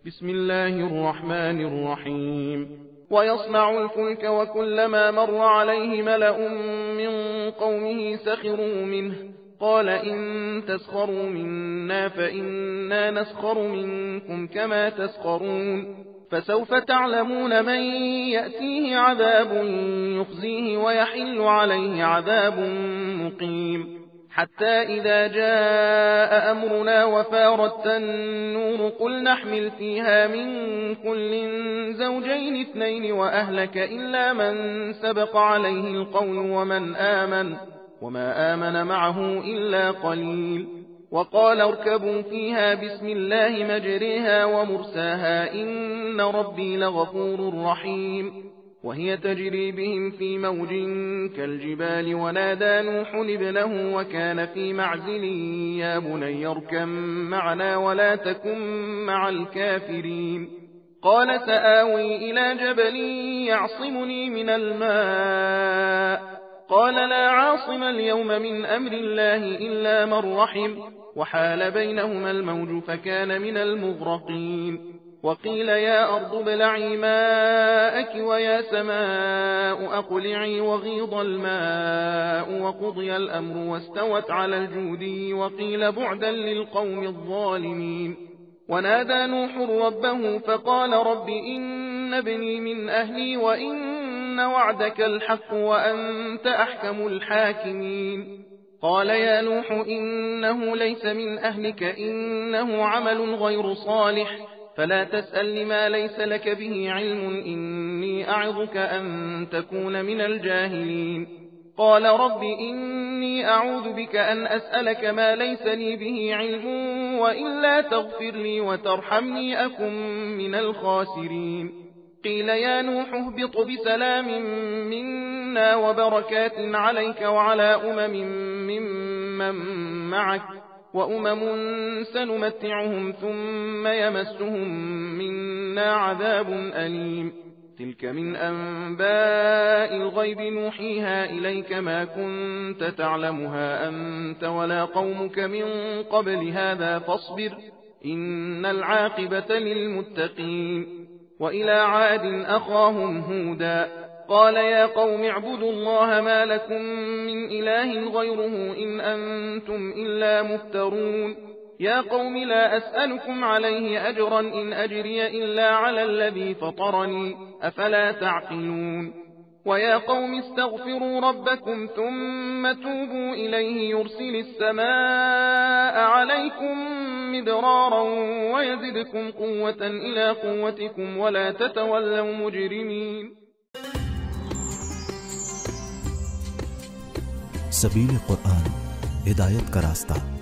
بسم الله الرحمن الرحيم. ويصنع الفلك وكلما مر عليه ملأ من قومه سخروا منه قال إن تسخروا منا فإنا نسخر منكم كما تسخرون فسوف تعلمون من يأتيه عذاب يخزيه ويحل عليه عذاب مقيم. حتى إذا جاء أمرنا وفارت النور قل نحمل فيها من كل زوجين اثنين وأهلك إلا من سبق عليه القول وما آمن معه إلا قليل. وقال اركبوا فيها بسم الله مجريها ومرساها إن ربي لغفور رحيم. وهي تجري بهم في موج كالجبال ونادى نوح ابنه وكان في معزل يا بني اركب معنا ولا تكن مع الكافرين. قال سآوي إلى جبل يعصمني من الماء قال لا عاصم اليوم من أمر الله إلا من رحم وحال بينهما الموج فكان من المغرقين. وقيل يا أرض ابلعي ماءك ويا سماء أقلعي وغيض الماء وقضي الأمر واستوت على الجودي وقيل بعدا للقوم الظالمين. ونادى نوح ربه فقال رب إن ابني من أهلي وإن وعدك الحق وأنت أحكم الحاكمين. قال يا نوح إنه ليس من أهلك إنه عمل غير صالح فلا تسأل لما ليس لك به علم إني أعظك أن تكون من الجاهلين. قال رب إني أعوذ بك أن أسألك ما ليس لي به علم وإلا تغفر لي وترحمني أكن من الخاسرين. قيل يا نوح اهبط بسلام منا وبركات عليك وعلى ممن معك وأمم سنمتعهم ثم يمسهم منا عذاب أليم. تلك من أنباء الغيب نوحيها إليك ما كنت تعلمها أنت ولا قومك من قبل هذا فاصبر إن العاقبة للمتقين. وإلى عاد أخاهم هودا قال يا قوم اعبدوا الله ما لكم من إله غيره إن أنتم إلا مفترون. يا قوم لا أسألكم عليه أجرا إن أجري إلا على الذي فطرني أفلا تعقلون. ويا قوم استغفروا ربكم ثم توبوا إليه يرسل السماء عليكم مدرارا ويزدكم قوة إلى قوتكم ولا تتولوا مجرمين. सबील कुरान हिदायत का रास्ता।